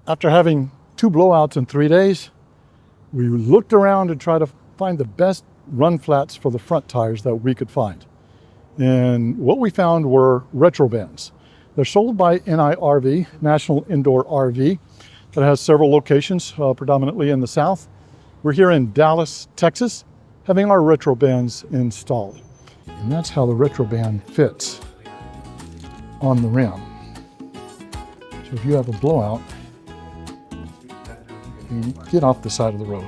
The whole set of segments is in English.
After having 2 blowouts in 3 days, we looked around to try to find the best run flats for the front tires that we could find. And what we found were Rettrobands. They're sold by NIRV, National Indoor RV, that has several locations, predominantly in the South. We're here in Dallas, Texas, having our Rettrobands installed. And that's how the Rettroband fits on the rim. So if you have a blowout, you get off the side of the road.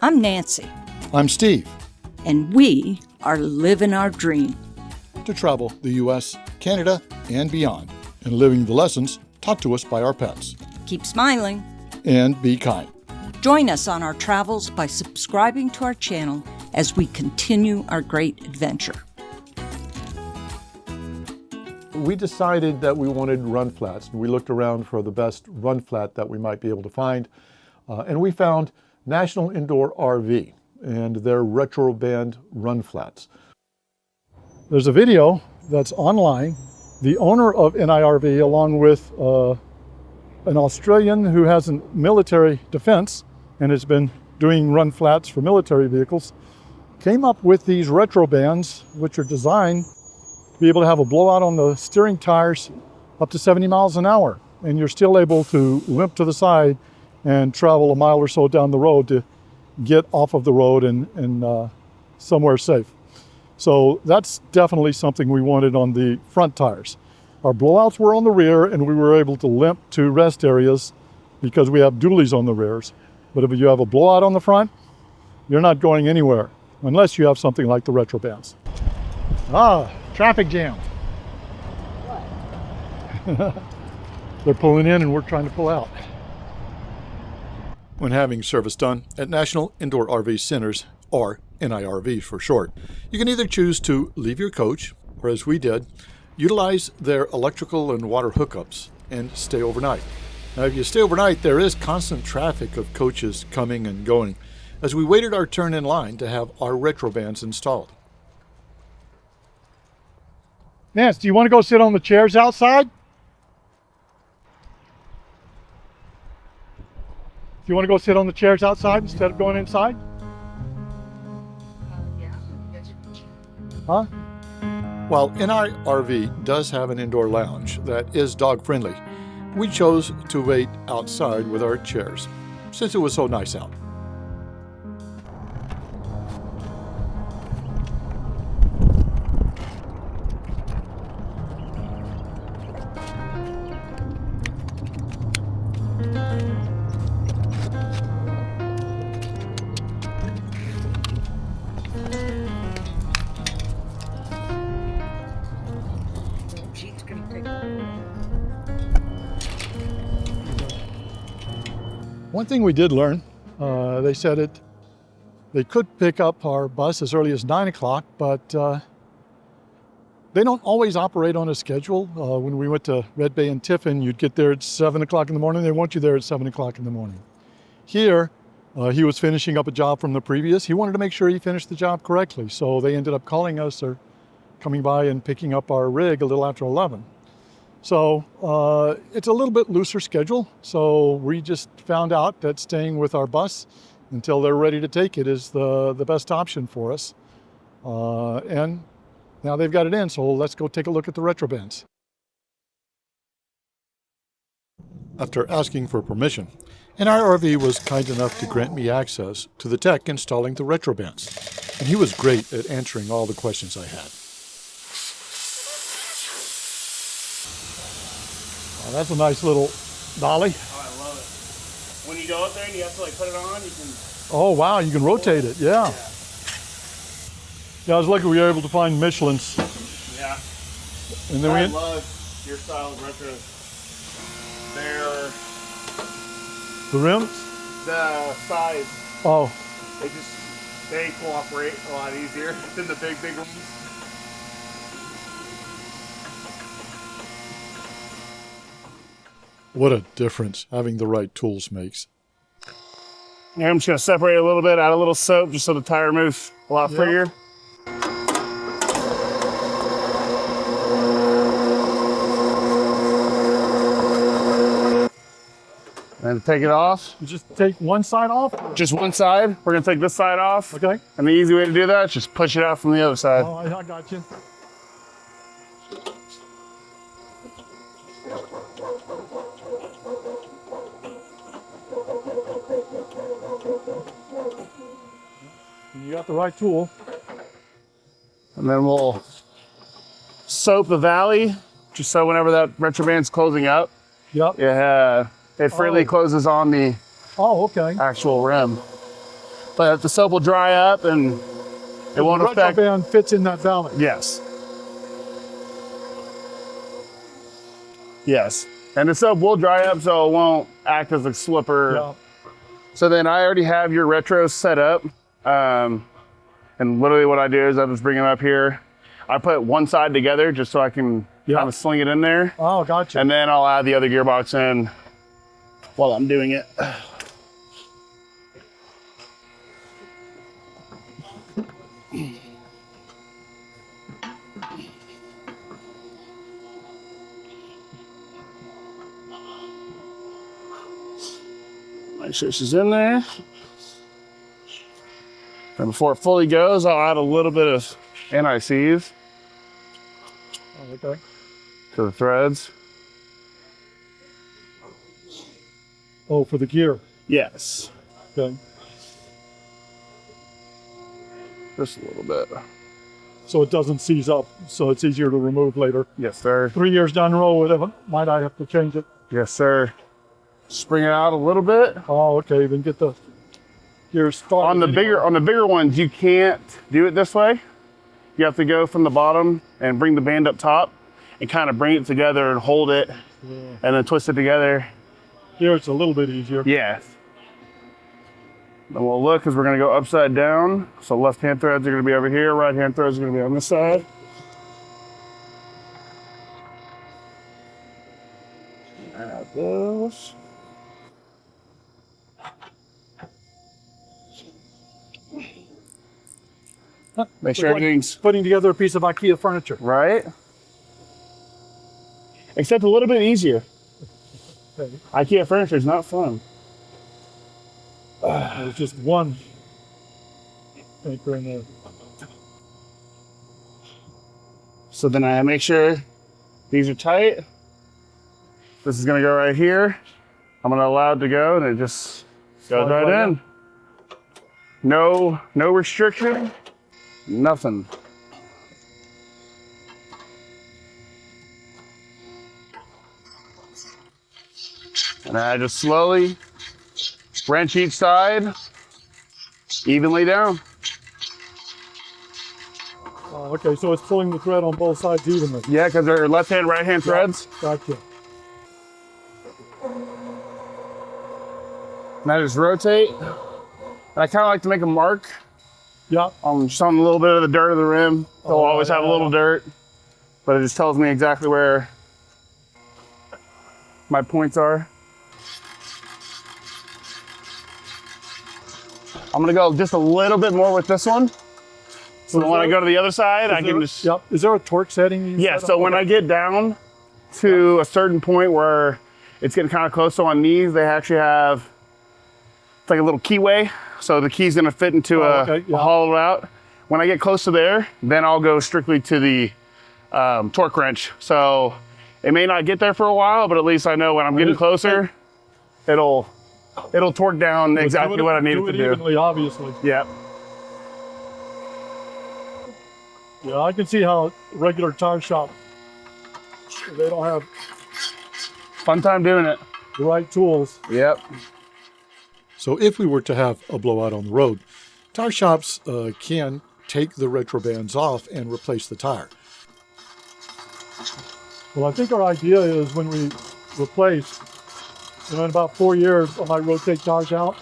I'm Nancy. I'm Steve. And we are living our dream. To travel the U.S., Canada, and beyond, and living the lessons taught to us by our pets. Keep smiling. And be kind. Join us on our travels by subscribing to our channel as we continue our great adventure. We decided that we wanted run flats. We looked around for the best run flat that we might be able to find. And we found National Indoor RV and their Rettroband run flats. There's a video that's online. The owner of NIRV, along with an Australian who has a military defense and has been doing run flats for military vehicles, came up with these Rettrobands, which are designed to be able to have a blowout on the steering tires up to 70 miles an hour. And you're still able to limp to the side and travel a mile or so down the road to get off of the road and somewhere safe. So that's definitely something we wanted on the front tires. Our blowouts were on the rear, and we were able to limp to rest areas because we have dualies on the rears. But if you have a blowout on the front, you're not going anywhere unless you have something like the Rettrobands. Traffic jam. They're pulling in and we're trying to pull out. When having service done at National Indoor RV Centers, or NIRV for short, you can either choose to leave your coach, or as we did, utilize their electrical and water hookups and stay overnight. Now, if you stay overnight, there is constant traffic of coaches coming and going as we waited our turn in line to have our Rettrobands installed. Nance, do you want to go sit on the chairs outside? Do you want to go sit on the chairs outside instead of going inside? Huh? While NIRV does have an indoor lounge that is dog-friendly, we chose to wait outside with our chairs since it was so nice out. One thing we did learn, they said they could pick up our bus as early as 9 o'clock, but they don't always operate on a schedule. When we went to Red Bay and Tiffin, you'd get there at 7 o'clock in the morning. They want you there at 7 o'clock in the morning. Here, he was finishing up a job from the previous. He wanted to make sure he finished the job correctly. So they ended up calling us or coming by and picking up our rig a little after 11. So it's a little bit looser schedule. So we just found out that staying with our bus until they're ready to take it is the best option for us. And now they've got it in, so let's go take a look at the Rettrobands. After asking for permission, NIRV was kind enough to grant me access to the tech installing the Rettrobands. And he was great at answering all the questions I had. Oh, that's a nice little dolly. Oh, I love it. When you go up there and you have to like put it on, you can... Oh, wow, you can rotate it, yeah. Yeah, I was lucky we were able to find Michelin's. Yeah. And then I love your style of retros. They're... The rims? The size. Oh. They cooperate a lot easier than the big ones. What a difference having the right tools makes. Here, I'm just going to separate a little bit, add a little soap just so the tire moves a lot freer. And take it off. You just take one side off? Just one side. We're gonna take this side off. Okay. And the easy way to do that is just push it out from the other side. Oh, I got you. You got the right tool. And then we'll soap the valley, just so whenever that Rettroband's closing up, Yep. it freely closes on the Oh, okay. actual rim. But the soap will dry up and it won't the affect. Rettroband fits in that valley. Yes. Yes. And the soap will dry up so it won't act as a slipper. Yeah. So then I already have your retros set up. And literally what I do is I just bring them up here. I put one side together just so I can kind of sling it in there. Oh, gotcha. And then I'll add the other gearbox in while I'm doing it. Make sure she's in there. And before it fully goes, I'll add a little bit of NICs Oh, okay. to the threads. Oh, for the gear. Yes, Okay. just a little bit. So it doesn't seize up, so it's easier to remove later. Yes, sir. 3 years down the road, whatever, might I have to change it? Yes, sir. Spring it out a little bit. Oh, okay. Then get the gear started. On the bigger ones, you can't do it this way. You have to go from the bottom and bring the band up top and kind of bring it together and hold it and then twist it together. Here it's a little bit easier. Yes. Then we'll look because we're going to go upside down. So left-hand threads are going to be over here. Right-hand threads are going to be on this side. Add those. Make sure everything's Putting together a piece of IKEA furniture. right. Except a little bit easier. Okay. IKEA furniture is not fun. There's just one anchor in there. So then I make sure these are tight. This is gonna go right here. I'm gonna allow it to go and it just goes Slide right right in. No restriction, nothing. And I just slowly wrench each side evenly down. Oh, okay, so it's pulling the thread on both sides evenly. Yeah, because they're left-hand, right-hand threads. Gotcha. And I just rotate. And I kind of like to make a mark Yeah. just on a little bit of the dirt of the rim. They'll Oh, always have a yeah. little dirt, but it just tells me exactly where my points are. I'm gonna go just a little bit more with this one. So when I go to the other side, I can just, Yep. Is there a torque setting? you yeah, set so up? when I get down to a certain point where it's getting kind of close, so on these, they actually have, it's like a little keyway. So the key's gonna fit into a hollow out. When I get close to there, then I'll go strictly to the torque wrench. So it may not get there for a while, but at least I know when I'm getting closer, it'll torque down exactly what I need it to do. Evenly, obviously. Yeah. Yeah, I can see how regular tire shop, they don't have Fun time doing it. the right tools. Yep. So if we were to have a blowout on the road, tire shops can take the Rettrobands off and replace the tire. Well, I think our idea is when we replace, in about 4 years, I might rotate tires out.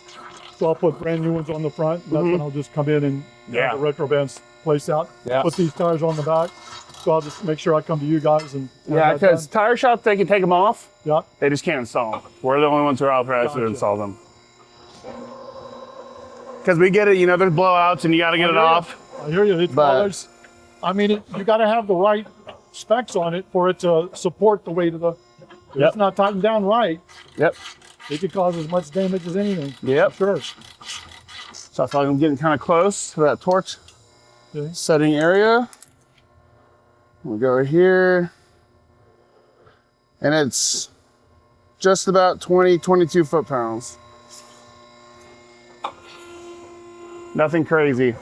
So I'll put brand new ones on the front. And that's when I'll just come in and have the Rettrobands placed out. Yeah. Put these tires on the back. So I'll just make sure I come to you guys and have Yeah, that because done. tire shops, they can take them off. Yeah. They just can't install them. We're the only ones who are authorized to Gotcha. install them. Because we get it, you know, there's blowouts and you got to get it off. I hear you. But- You got to have the right specs on it for it to support the weight of the. If Yep. it's not tightened down right, Yep. It could cause as much damage as anything. Yep. Sure. So I feel like I'm getting kind of close to that torch Okay. setting area. We'll go here. And it's just about 22 foot-pounds. Nothing crazy.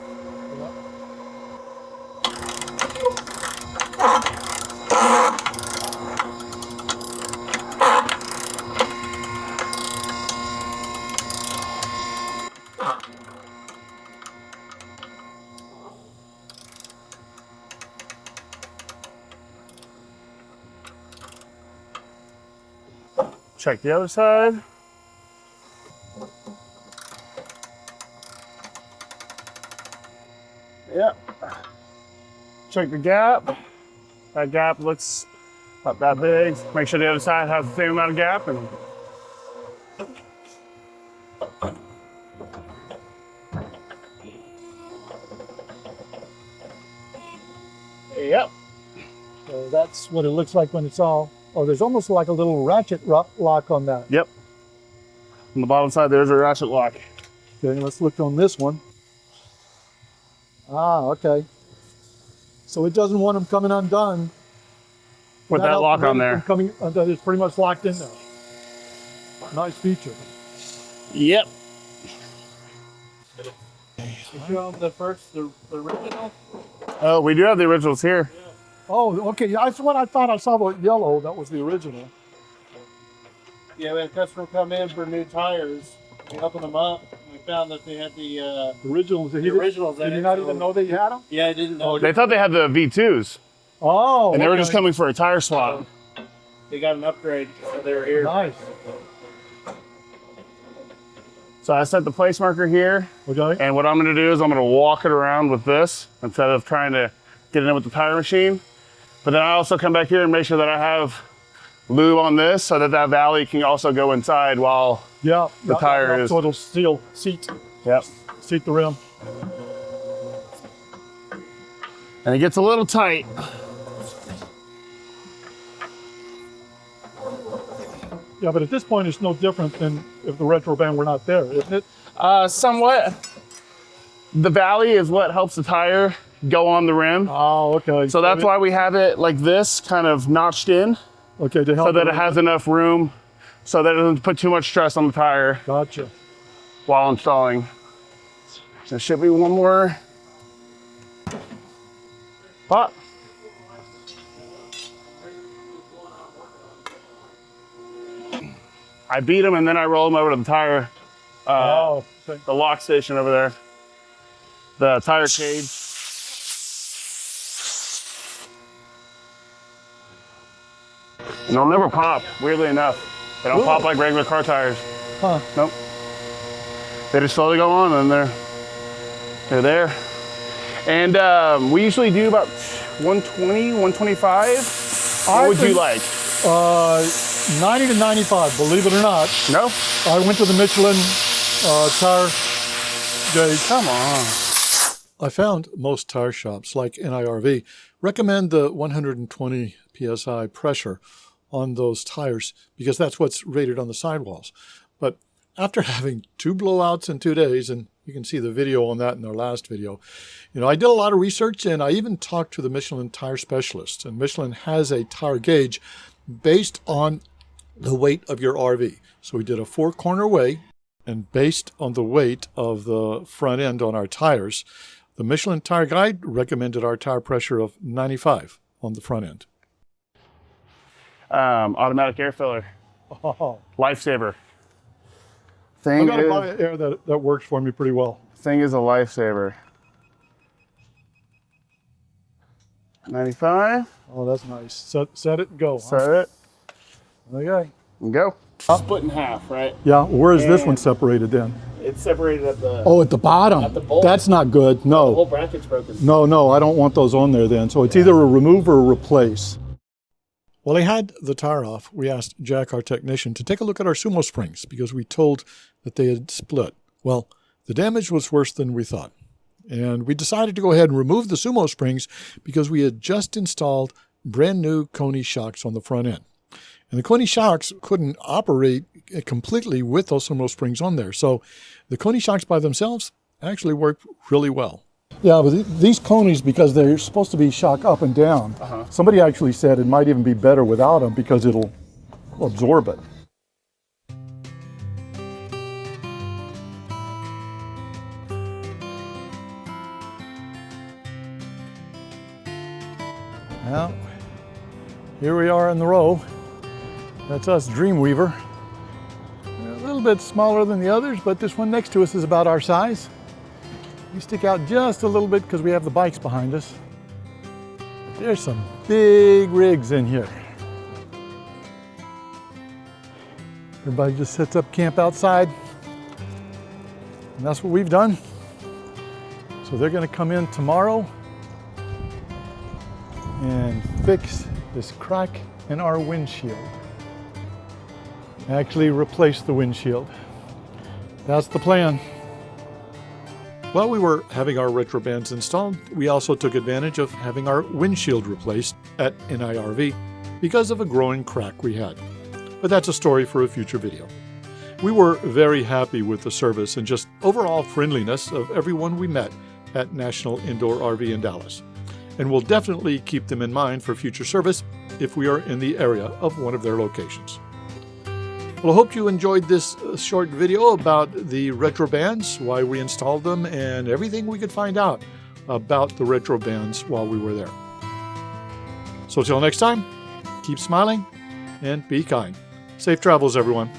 Check the other side. Yep. Check the gap. That gap looks not that big. Make sure the other side has the same amount of gap. And yep. So that's what it looks like when it's all. Oh, there's almost like a little ratchet lock on that. Yep. On the bottom side, there's a ratchet lock. Okay, let's look on this one. Ah, okay. So it doesn't want them coming undone. With that lock on there. Coming undone, it's pretty much locked in there. Nice feature. Yep. You show them the original? Oh, we do have the originals here. Oh, okay. That's what I thought I saw the yellow. That was the original. Yeah, we had a customer come in for new tires. We opened them up. We found that they had the Originals. originals. Did you not even know they had them? Yeah, I didn't know. They thought they had the V2s. Oh, And they were okay. just coming for a tire swap. They got an upgrade, so they were here. Nice. So I set the place marker here. Okay. And what I'm gonna do is I'm gonna walk it around with this instead of trying to get it in with the tire machine. But then I also come back here and make sure that I have lube on this so that that valley can also go inside while the tire is. So it'll seat Yep. the rim. And it gets a little tight. Yeah, but at this point, it's no different than if the Rettroband were not there, isn't it? Somewhat. The valley is what helps the tire go on the rim. Oh, okay. So that's why we have it like this, kind of notched in, Okay, to help. so that it has enough room, so that it doesn't put too much stress on the tire Gotcha. while installing. There should be one more spot. I beat them and then I roll them over to the tire, Oh, okay. the lock station over there, the tire cage. And they'll never pop, weirdly enough. They don't pop like regular car tires. Huh. Nope. They just slowly go on and they're there. And we usually do about 120, 125. What would you like? 90 to 95, believe it or not. No? I went to the Michelin tire gauge. Come on. I found most tire shops, like NIRV, recommend the 120 PSI pressure on those tires because that's what's rated on the sidewalls. But after having 2 blowouts in 2 days, and you can see the video on that in our last video, I did a lot of research and I even talked to the Michelin tire specialist. And Michelin has a tire gauge based on the weight of your RV. So we did a 4-corner weigh, and based on the weight of the front end on our tires, the Michelin Tire Guide recommended our tire pressure of 95 on the front end. Automatic air filler. Oh, Lifesaver. I've Thing got to buy an air that works for me pretty well. is a lifesaver. 95. Oh, that's nice. Set it and go. Set it Okay. and go. Split in half, right? Yeah, where is this And- one separated then? It's separated at the Oh, at the bottom. At the bolt. That's not good. the No. whole bracket's broken. No, I don't want those on there then. So it's either a remove or a replace. While I had the tire off, we asked Jack, our technician, to take a look at our sumo springs because we told that they had split. Well, the damage was worse than we thought. And we decided to go ahead and remove the sumo springs because we had just installed brand new Koni shocks on the front end. And the Koni shocks couldn't operate completely with those thermal springs on there. So the Koni shocks by themselves actually work really well. Yeah, but these Konis, because they're supposed to be shock up and down, somebody actually said it might even be better without them because it'll absorb it. Well, here we are in the row. That's us Dreamweaver. We're a little bit smaller than the others, but this one next to us is about our size. We stick out just a little bit because we have the bikes behind us. There's some big rigs in here. Everybody just sets up camp outside. And that's what we've done. So they're going to come in tomorrow and fix this crack in our windshield. Actually replace the windshield. That's the plan. While we were having our Rettrobands installed, we also took advantage of having our windshield replaced at NIRV because of a growing crack we had. But that's a story for a future video. We were very happy with the service and just overall friendliness of everyone we met at National Indoor RV in Dallas. And we'll definitely keep them in mind for future service if we are in the area of one of their locations. Well, I hope you enjoyed this short video about the Rettrobands, why we installed them, and everything we could find out about the Rettrobands while we were there. So till next time, keep smiling and be kind. Safe travels, everyone.